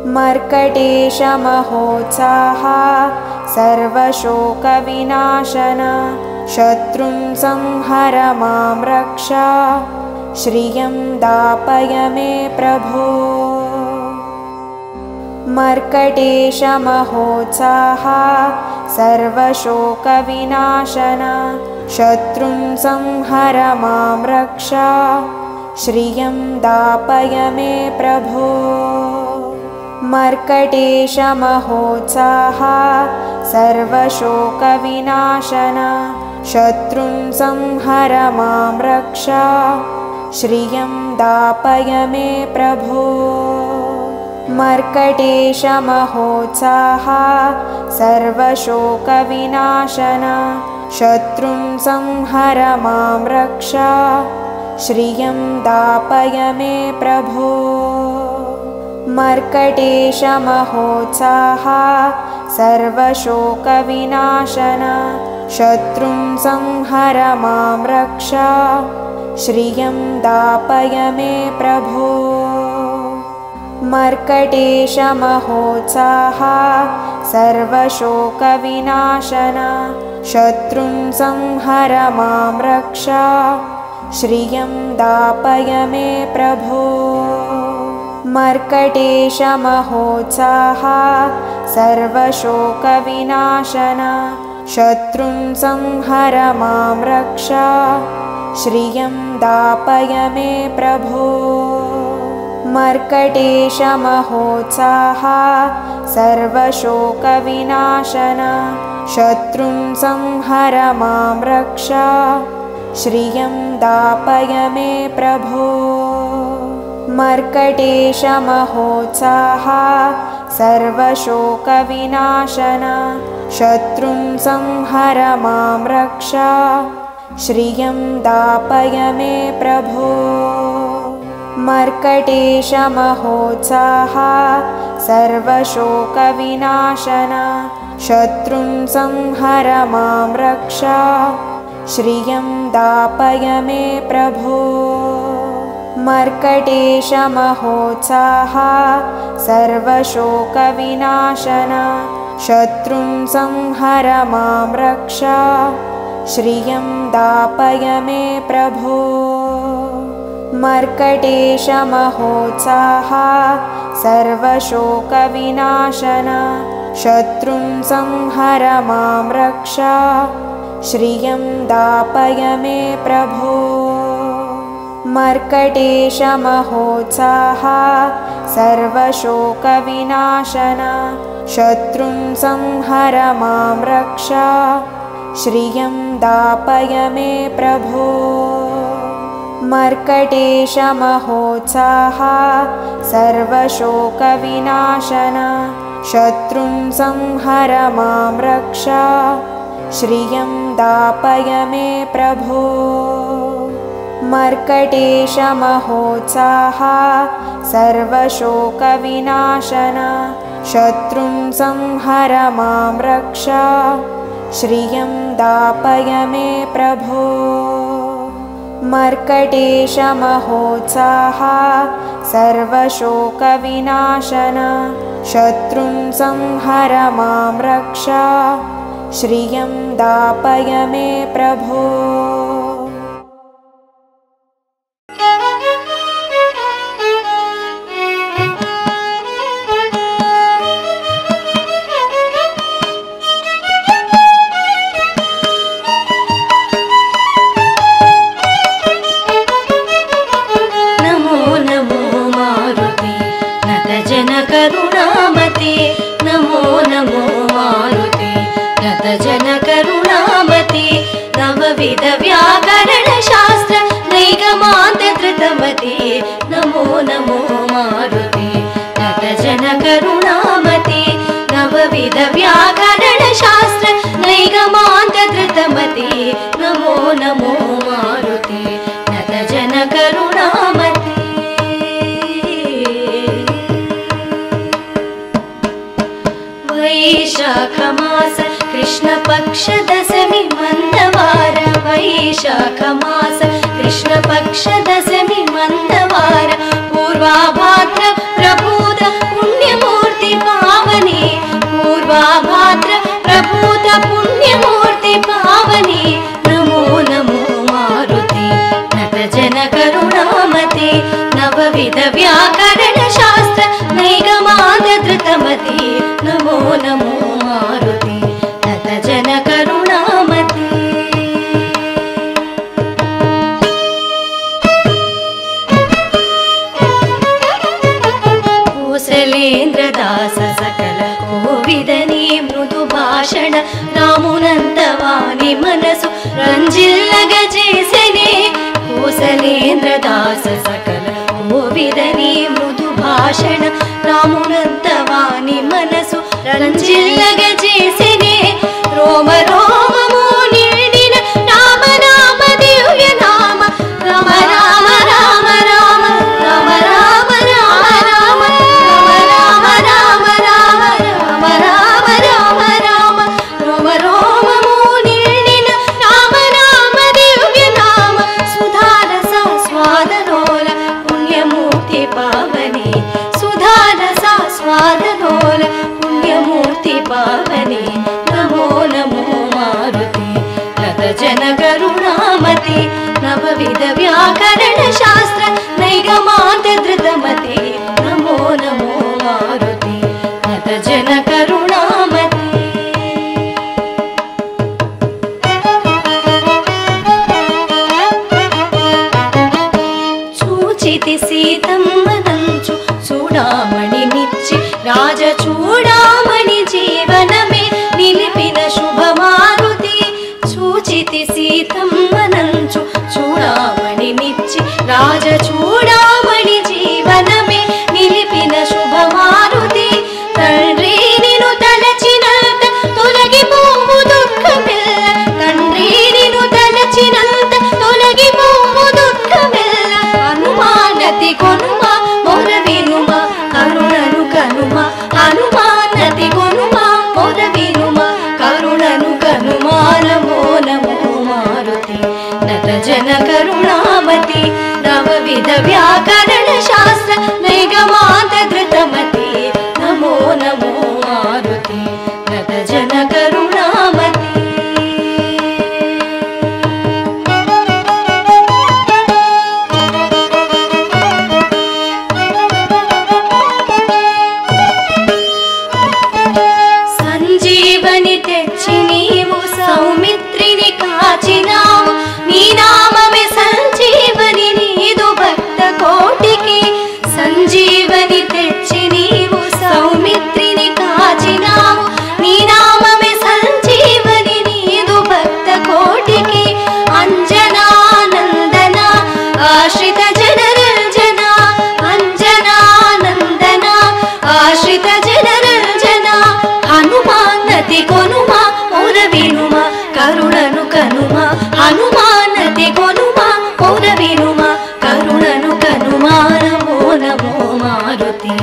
मर्कटेशमहोत्साह सर्वशोकविनाशन शत्रुं संहर मां रक्ष श्रियं दापय मे प्रभो। मर्कटेशमहोत्साह सर्वशोकविनाशन शत्रुं संहर मां रक्ष श्रियं दापय मे प्रभो। मर्कटेशमहोत्साह सर्वशोकविनाशन शत्रुं संहर मां रक्ष श्रियं दापय मे प्रभो। मर्कटेशमहोत्साह सर्वशोकविनाशन शत्रुं संहर मां रक्ष श्रियं दापय मे प्रभो। मर्कटेशमहोत्साह सर्वशोकविनाशन शत्रुं संहर मां रक्ष श्रियं दापय मे प्रभो। मर्कटेशमहोत्साह सर्वशोकविनाशन शत्रुं संहर मां रक्ष श्रियं दापय मे प्रभो। मर्कटेशमहोत्साह सर्वशोकविनाशन शत्रुं संहर मां रक्ष श्रियं दापय मे प्रभो। मर्कटेशमहोत्साह सर्वशोकविनाशन शत्रुं संहर मां रक्ष श्रियं दापय मे प्रभो। मर्कटेशमहोत्साह सर्वशोकविनाशन शत्रुं संहर मां रक्ष श्रियं दापय मे प्रभो। मर्कटेशमहोत्साह सर्वशोकविनाशन शत्रुं संहर मां रक्ष श्रियं दापय मे प्रभो। मर्कटेशमहोत्साह सर्वशोकविनाशन शत्रुं संहर मां रक्ष श्रियं दापय मे प्रभो। मर्कटेशमहोत्साह सर्वशोकविनाशन शत्रुं संहर मां रक्ष श्रियं दापय मे प्रभो। मर्कटेशमहोत्साह सर्वशोकविनाशन शत्रुं संहर मां रक्ष श्रियं दापय मे प्रभो। मर्कटेशमहोत्साह सर्वशोकविनाशन शत्रुं संहर मां रक्ष श्रियं दापय मे प्रभो। मर्कटेशमहोत्साह सर्वशोकविनाशन शत्रुं संहर मां रक्ष श्रियं दापय मे प्रभो। मर्कटेशमहोत्साह सर्वशोकविनाशन शत्रुं संहर मां रक्ष श्रियं दापय मे प्रभो। करुणामते नमो नमो मारुते नतजन करुणामते नवविध व्याकरण शास्त्र नैगमान्त धृतमते नमो नमो मारुते नतजन करुणामते नवविध व्याकरण शास्त्र नैगमान्त धृतमते नमो नमो मारुते नतजन करुणामते। वैशाखमास कृष्णपक्ष दशमी मंदवार वैशाखमास कृष्णपक्ष दशमी मंदवार पूर्वाभाद्र प्रभूत पुण्यमो కుశలేంద్రదాస సకల కోవిదని మృదు భాషణ రామునంతవాని మనసు రంజిల్లగ చేసెనే కుశలేంద్రదాస సకల కోవిదని మృదు భాషణ రామునంతవాని మనసు రంజిల్లగ చేసెనే రోమ రోమము నిండిన రామ రామ దివ్య నామ రామ రామ రామ రామ రామ రామ రామ రామ రామ రామ రామ రామ రామ రామ రామ రోమ రోమము నిండిన రామ రామ దివ్య నామ సుధారస స్వాదనోల పుణ్యమూర్తి పావని సుధారస స్వాదనోల పుణ్యమూర్తి పావని నమో నమో మారుతి నత జన కరుణామతి నవవిధ వ్యాకరణ శాస్త్ర నైగమాంత ధృతమతి నమో నమో మారుతి నత జన కరుణామతి చూచితి సీతమ్మనంచు చూడామణి నిచ్చి రాజ చూడామణి జీవనమే నిలిపిన శుభమారుతి చూచితి సీతమ్మనంచు చూడామణి నిచ్చి రాజ చూడామణి జీవనమే నిలిపిన శుభమారుతి తండ్రి నిను తలచినంత తొలగిపోవు దుఃఖమెల్ల తండ్రి నిను తలచినంత తొలగిపోవు దుఃఖమెల్ల హనుమానతి కొనుమ మొర వినుమ కరుణను కనుమ హనుమానతి కొనుమ మొర వినుమ కరుణను కనుమా నమో నమో మారుతి నత జన కరుణామతి నవవిధ వ్యాకరణ శాస్త్ర నైగమాంత ధృతమతి నమో నమో మారుతి నత జన కరుణామతి సంజీవని తెచ్చి నీవు సౌమిత్రిని కాచినావు నీ నామమే సంజీవని నీదు భక్త కోటికి సంజీవని తెచ్చి నీవు సౌమిత్రిని కాచినావు నీ నామమే సంజీవని నీదు భక్త కోటికి అంజనానందన ఆశ్రిత జనరంజన అంజనానందన ఆశ్రిత జనరంజన హనుమానతి కొనుమ మొర వినుమ కరుణను కనుమ హనుమానతి కొనుమ మొర వినుమ కరుణను కనుమ నమో నమో మారుతి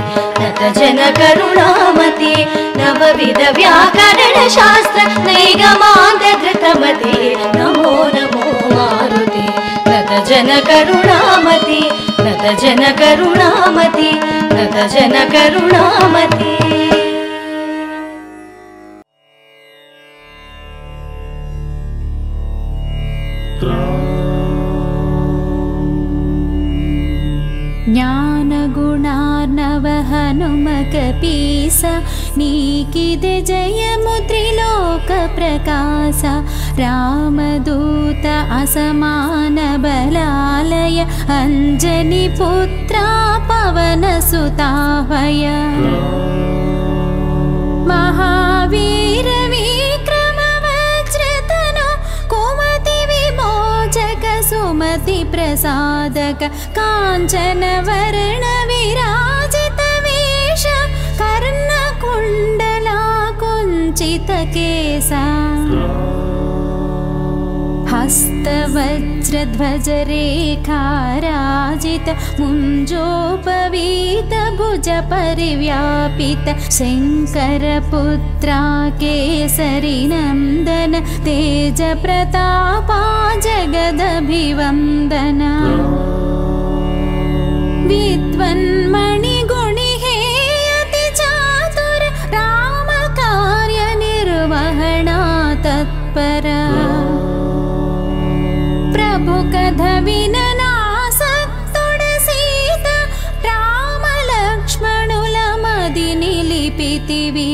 నత జన కరుణామతి నవవిధ వ్యాకరణ శాస్త్ర నైగమాంత ధృతమతి నమో నమో మారుతి నత జన కరుణామతి నత జన కరుణామతి నత జన కరుణామతి ಜ್ಞಾನಗುಣಾರ್ಣವ ಹನುಮಕಪೀಸ ನೀಕಿದೆ ಜಯಮು ತ್ರಿಲೋಕ ಪ್ರಕಾಶ ರಾಮದೂತ ಅಸಮಾನ ಬಲಾಲಯ ಅಂಜನಿ ಪುತ್ರ ಪವನ ಸುತಾವಯ ಮಹಾವೀರ ವಿಕ್ರಮ ವಜ್ರತನು ಕುಮತಿ ವಿಮೋಚಕ ಸುಮತಿ ಪ್ರಸಾದಕ ಕಾಂಚನ ವರ್ಣ ವಿರಾಜಿತ ವೇಷ ಕರ್ಣ ಕುಂಡಲ ಕುಂಚಿತ ಕೇಸ हस्तवज्रध्वजरेखाराजित मुञ्जोपवीत भुज परिव्यापित शङ्करपुत्रा केसरिनन्दन तेजप्रतापा जगदभिवन्दन विद्वन्मणिगुणिहेयति चातुर रामकार्यनिर्वहणा तत्परा प्रभु कथ विननासक्तुड सीत राम लक्ष्मणुल मदि निलिपितिवि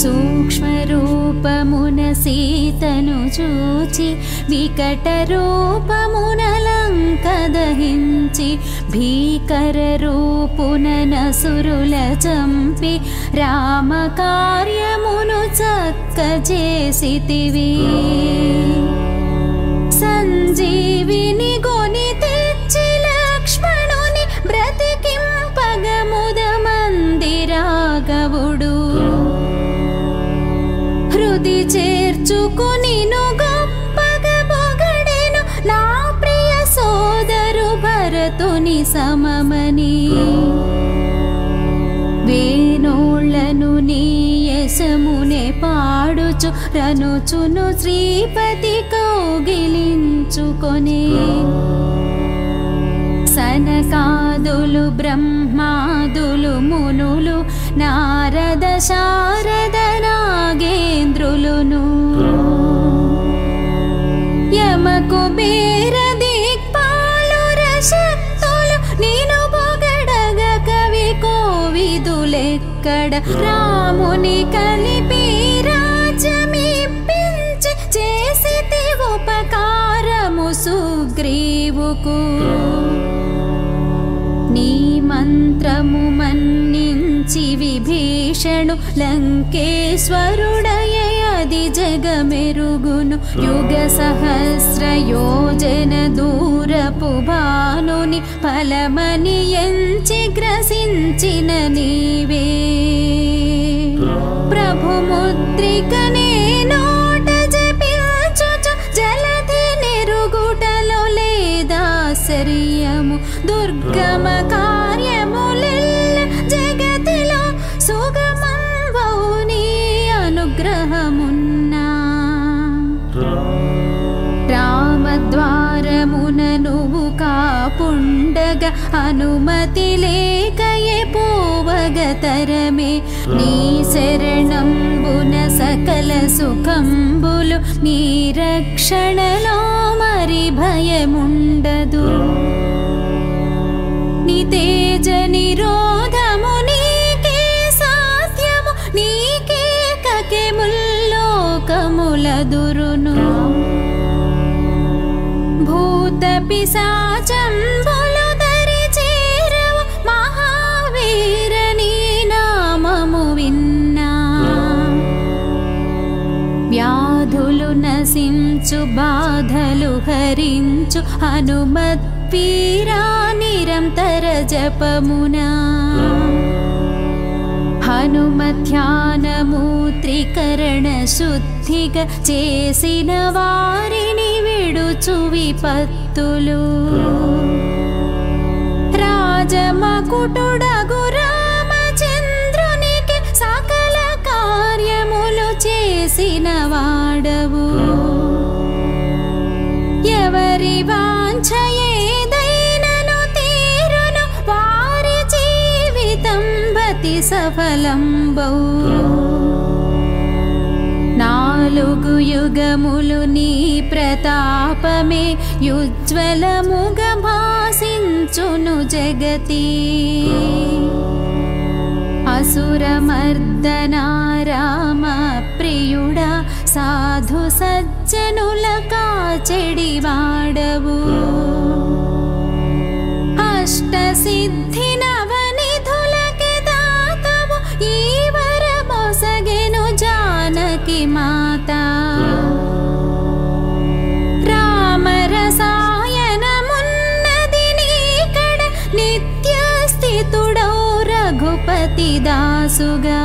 सूक्ष्म रूपमुन सीतनु चूचि विकट रूपमुन लंक दहिंचि భీకరరూపుననసురుల చంపి రామకార్యమును చక్కజేసితివి. సంజీవిని గొని తెచ్చి లక్ష్మణుని బ్రతికింపగముదమంది రాఘవుడు. హృది చేర్చుకునిను గొప్పగా పొగడెను నా ప్రియ సోదరు భరతుని సమమని. వేణోళ్లను నీ యశమునే పాడుచు రనుచును శ్రీపతి కౌగిలించుకొనే. సనకాదులు బ్రహ్మాదులు మునులు నారద శారద నాగేంద్రులును యమకు బేర దిక్పాలుర శక్తులు నిను పొగడగ కవి కోవిదులెక్కడ. రాముని కలిపి రాజ్యమిప్పించి చేసితి ఉపకారము సుగ్రీవుకు. నీ మంత్రము మన్నించి విభీషణు లంకేశ్వరుడయ అది జగమెరుగును. యుగ సహస్ర యోజన దూరపు భానుని ఫలమని ఎంచి గ్రసించిన నీవే. ప్రభు ముద్రికనే నోట జపించుచు జలధి నెరుగుటలో లేదాశ్చర్యము. దుర్గమ కార్యములెల్ల జగతిలో సుగమంబౌ నీ అనుగ్రహమున్నా. రామద్వారమున నువ్వు కాపుండగ అనుమతి లేకయే పోవగతరమే. నీ శరణంబున సకల సుఖంబులు నీ రక్షణలో మరి భయముండదు. నీ తేజ నిరోధము నీకే సాధ్యము. నీకే కకే ముల్లోకములదురును. భూత పిశాచంబులు దరి చేరవు మహావీర నీ నామము విన్నా. వ్యాధులు నశించు బాధలు హరించు హనుమత్ వీరా నిరంతర జపమునా. హనుమధ్యానము త్రికరణ శుద్ధిగా చేసిన వారిని విడుచు విపత్తులు. రాజమకుటుడగు రామచంద్రునికి సకల కార్యములు చేసిన వాడవు. ఎవరి వాంఛ ఏదైనను తీరును వారి జీవితం బతి సఫలంబౌ. నాలుగు యుగములు నీ ప్రతాపమే యుజ్వలముగ భాసించును జగతి. అసురమర్దనా రామ ప్రియుడా సాధు సజ్జనుల కాచెడి వాడవు. అష్ట సిద్ధి నవనిధులకి దాతవు ఈ వరమొసగెను జానకి మాత. రామరసాయనమున్నది నీకడ నిత్య స్థితుడౌ రఘుపతి దాసుగా.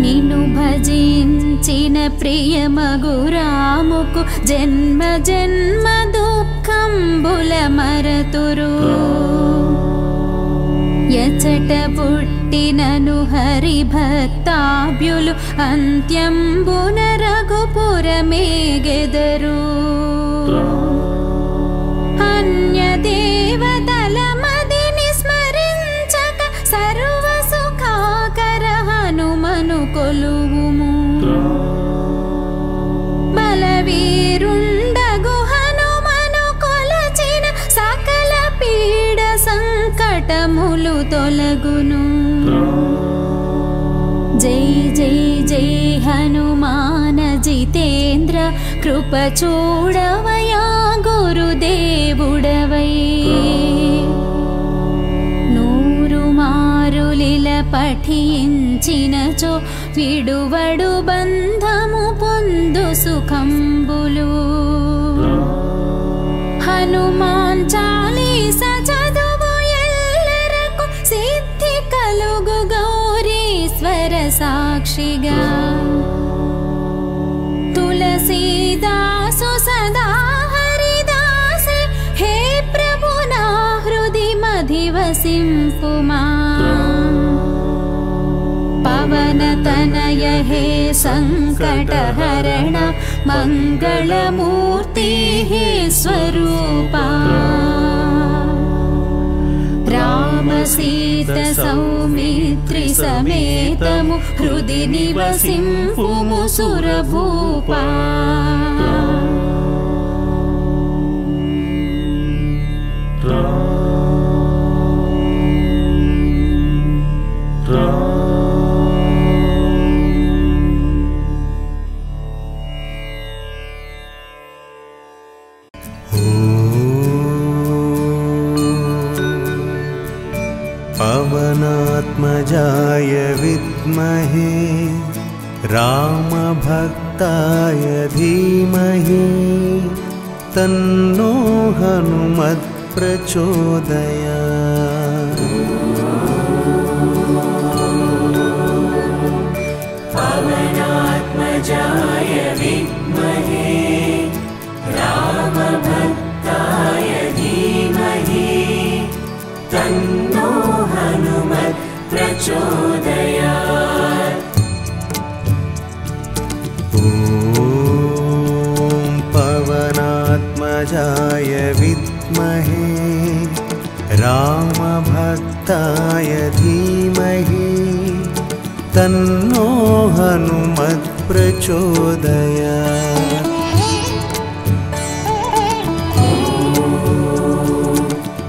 నిన్ను భజించిన ప్రియమగు రాముకు జన్మ జన్మ దుఃఖంబుల మరతురు. ఎచట పుట్టినను హరిభక్తాభ్యులు అంత్యంబున రఘుపురమేగెదరు. అన్య దేవతల మదిని స్మరించక సర్వ సుఖాకర హనుమను కొలువుము. బలవీరుండగు హనుమను కొలచిన సకల పీడ సంకటములు తొలగును. జై జై జై హనుమాన జితేంద్ర కృప చూడవయా గో గురుదేవుడవై నూరు మారులిల పఠించినచో విడువడు బంధము పొందు సుఖంబులు హనుమాన్ చాలీస చదువు ఎల్లరకు సిద్ధి కలుగు గౌరీశ్వర సాక్షిగా तुलसीदासु सदा हरिदासे हे प्रभु ना हृदि मधिवसिंपुमा पवनतनय हे संकटहरण मंगलमूर्ति हे स्वरूपा राम सीत सौमित्रि समेतमु हृदि निवसिंपुमु सुरभूपा पवनात्मजाय विद्महे रामभक्ताय धीमहि तन्नो हनुमत् प्रचोदयात्। पवनात्मजाय विद्महे रामभक्ताय धीमहि तन्नो हनुमत् प्रचोदयात्। ॐ पवनात्मजाय विद्महे रामभक्ताय धीमहि तन्नो हनुमत् प्रचोदयात्।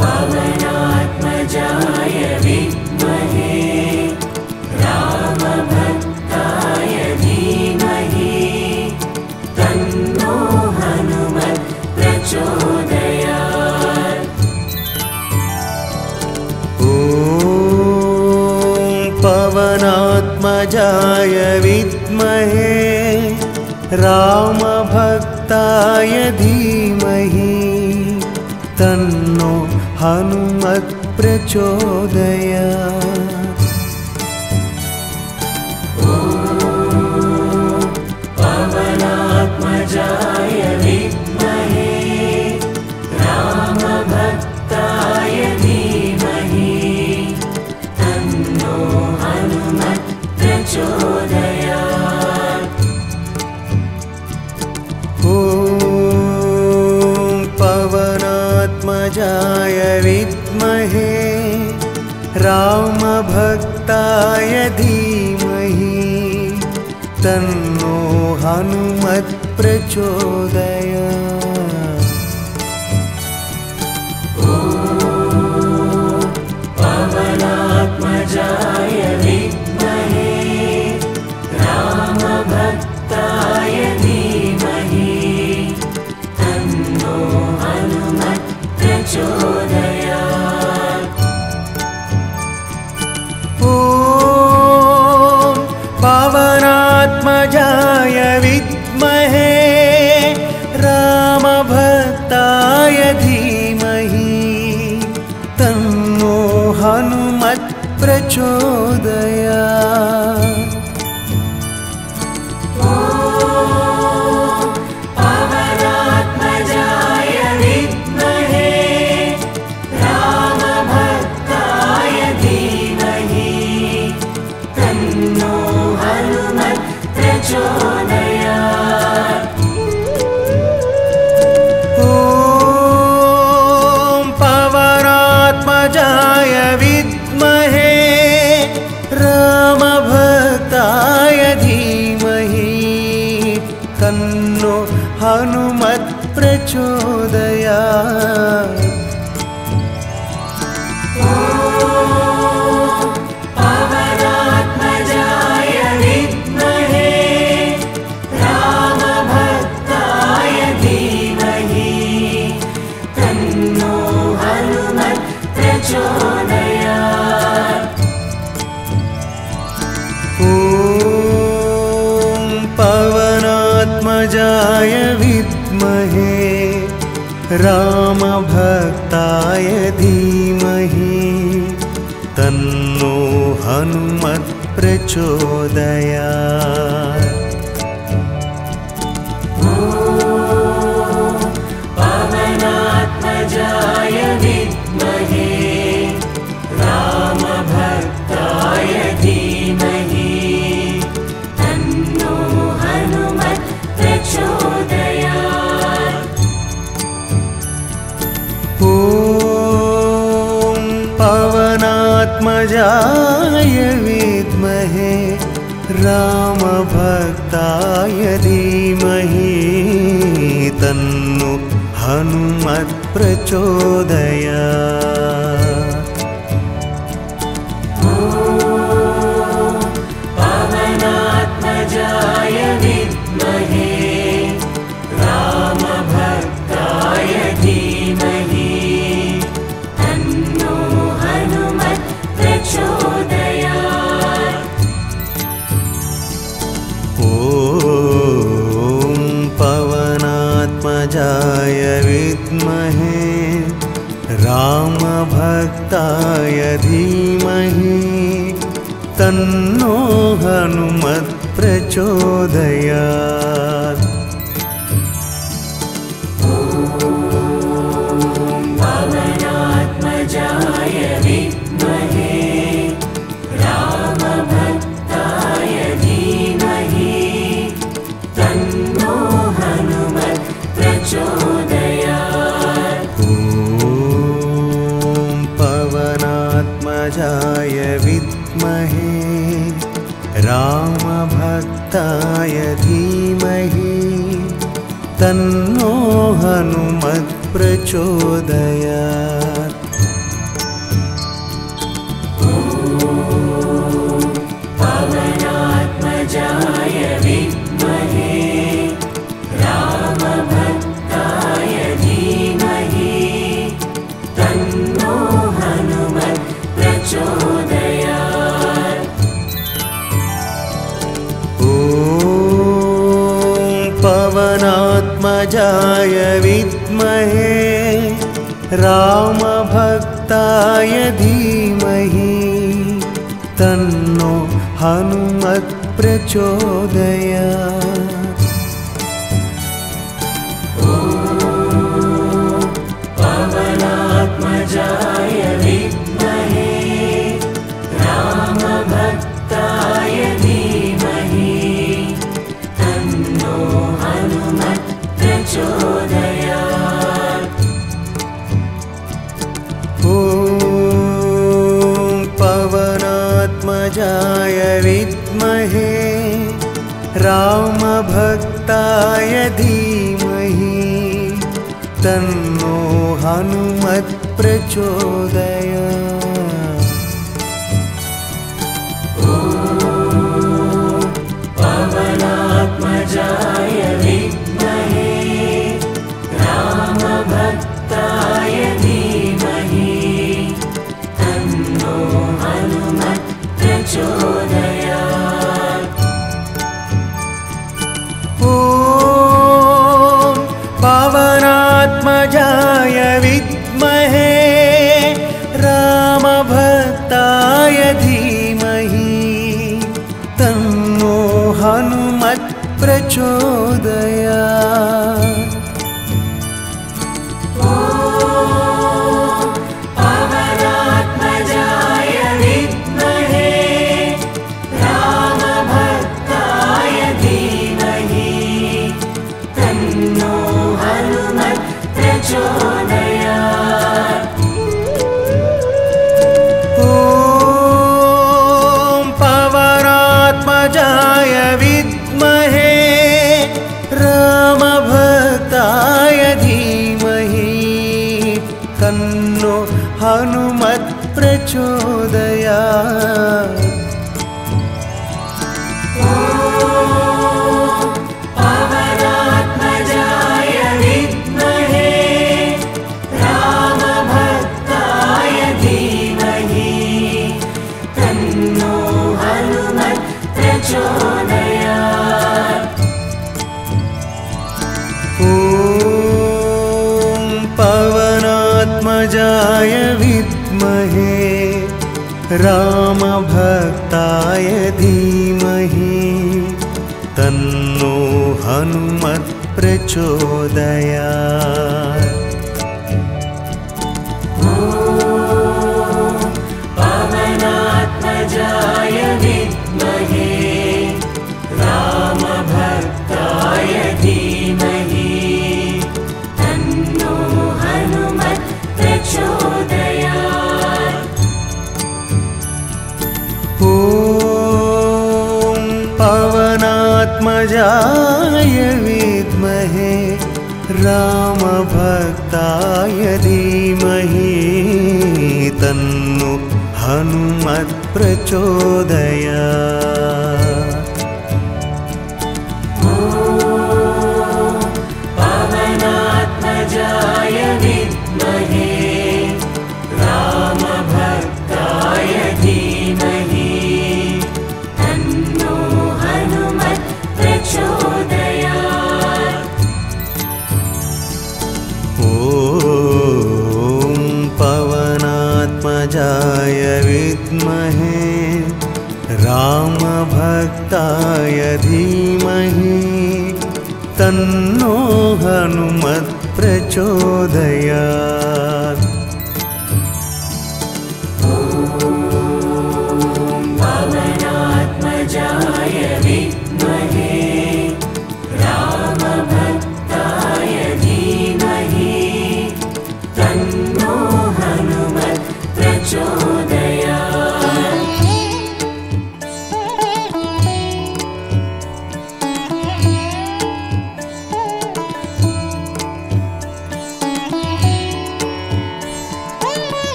पवनात्मजाय विद्महे रामभक्ताय धीमहि तन्नो हनुमत् प्रचोदयात्। ॐ पवनात्मजाय विद्महे रामभक्ताय धीमहि तन्नो हनुमत् प्रचोदयात्। पवनात्मजाय विद्महे रामभक्ताय धीमहि तन्नो हनुमत् प्रचोदयात्। ॐ पवनात्मजाय विद्महे रामभक्ताय धीमहि तन्नो हनुमत् प्रचोदयात्। पवनात्मजाय विद्महे रामभक्ताय धीमहि तन्नो हनुमत् प्रचोदयात्। ॐ पवनात्मजाय विद्महे रामभक्ताय धीमहि तन्नो हनुमत् प्रचोदयात्। पवनात्मजाय विद्महे रामभक्ताय धीमहि तन्नो हनुमत् प्रचोदयात्। ॐ पवनात्मजाय विद्महे रामभक्ताय रामभक्ताय धीमहि तन्नो हनुमत् प्रचोदयात्। पवनात्मजाय विद्महे रामभक्ताय धीमहि तन्नो हनुमत् प्रचोदयात्। ॐ पवनात्मजाय विद्महे रामभक्ताय धीमहि तन्नो हनुमत् प्रचोदयात्। पवनात्मजाय विद्महे रामभक्ताय धीमहि तन्नो हनुमत् प्रचोदयात्। ॐ पवनात्मजाय विद्महे रामभक्ताय धीमहि तन्नो हनुमत् प्रचोदयात्। पवनात्मजाय विद्महे रामभक्ताय धीमहि तन्नो हनुमत् प्रचोदयात्। ॐ पवनात्मजाय विद्महे रामभक्ताय धीमहि तन्नो हनुमत् प्रचोदयात्। पवनात्मजाय विद्महे रामभक्ताय धीमहि तन्नो हनुमत् प्रचोदयात्। ॐ पवनात्मजाय विद्महे रामभक्ताय धीमहि तन्नो हनुमत् प्रचोदयात्। पवनात्मजाय विद्महे रामभक्ताय धीमहि तन्नो हनुमत् प्रचोदयात्। ॐ पवनात्मजाय विद्महे रामभक्ताय धीमहि तन्नो हनुमत् प्रचोदयात्। पवनात्मजाय विद्महे रामभक्ताय धीमहि तन्नो हनुमत् प्रचोदयात्। ॐ पवनात्मजाय विद्महे रामभक्ताय धीमहि तन्नो हनुमत् प्रचोदयात्। पवनात्मजाय विद्महे रामभक्ताय धीमहि तन्नो हनुमत् प्रचोदयात्। ॐ पवनात्मजाय विद्महे रामभक्ताय धीमहि तन्नो हनुमत् प्रचोदयात्। पवनात्मजाय विद्महे रामभक्ताय धीमहि तन्नो हनुमत् प्रचोदयात्। रामभक्ताय धीमहि तन्नो हनुमत् प्रचोदयात्। पवनात्मजाय विद्महे रामभक्ताय धीमहि तन्नो हनुमत् प्रचोदयात्। ॐ पवनात्मजाय विद्महे रामभक्ताय धीमहि तन्नो हनुमत् प्रचोदयात्। पवनात्मजाय विद्महे रामभक्ताय धीमहि तन्नो हनुमत् प्रचोदयात्। ॐ पवनात्मजाय विद्महे रामभक्ताय धीमहि तन्नो हनुमत् प्रचोदयात्। पवनात्मजाय विद्महे रामभक्ताय धीमहि तन्नो हनुमत् प्रचोदयात्।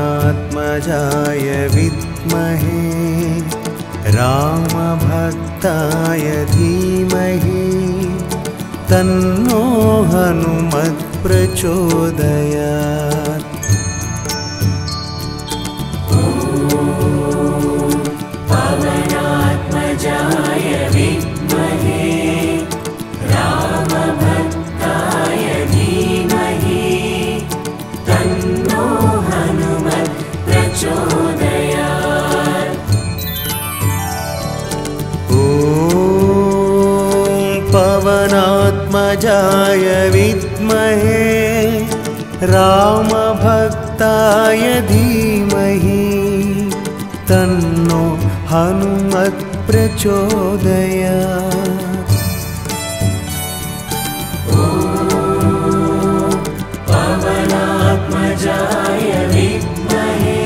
पवनात्मजाय विद्महे रामभक्ताय धीमहि तन्नो हनुमत् प्रचोदयात्। पवनात्मजाय विद्महे रामभक्ताय धीमहि तन्नो हनुमत् प्रचोदयात्। ॐ पवनात्मजाय विद्महे रामभक्ताय धीमहि तन्नो हनुमत् प्रचोदयात्। पवनात्मजाय विद्महे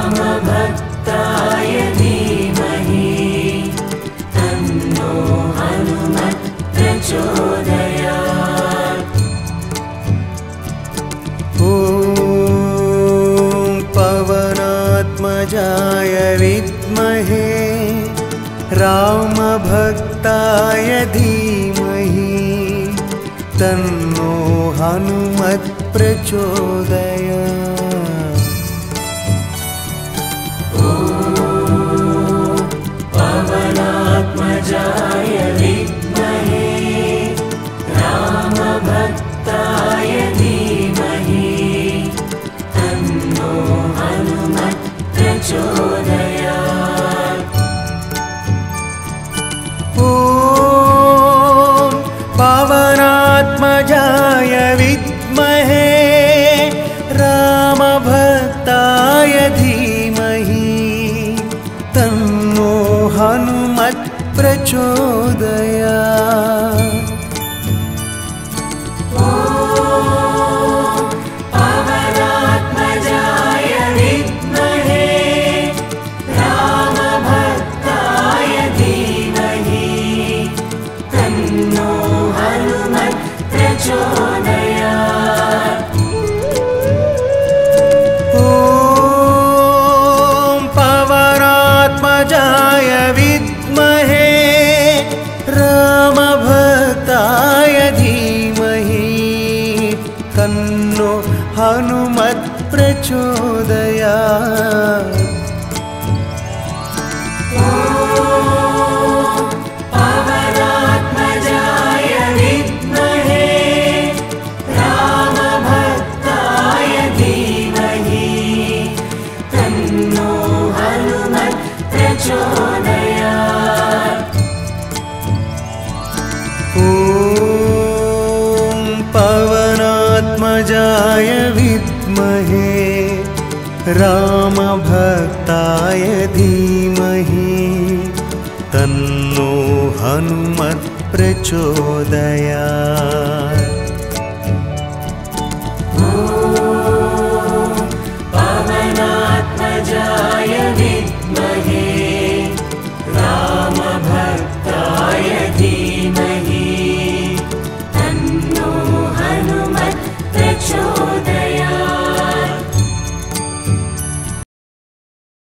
रामभक्ताय धीमहि तन्नो हनुमत् प्रचोदयात्। ॐ पवनात्मजाय विद्महे रामभक्ताय धीमहि तन्नो हनुमत् प्रचोदयात्। पवनात्मजाय विद्महे रामभक्ताय धीमहि तन्नो हनुमत् प्रचोदयात्। ॐ पवनात्मजाय विद्महे रामभक्ताय धीमहि तन्नो हनुमत् प्रचोदयात्। पवनात्मजाय विद्महे रामभक्ताय धीमहि तन्नो हनुमत् प्रचोदयात्। ॐ पवनात्मजाय विद्महे राम विद्महे रामभक्ताय धीमहि तन्नो हनुमत् प्रचोदयात्।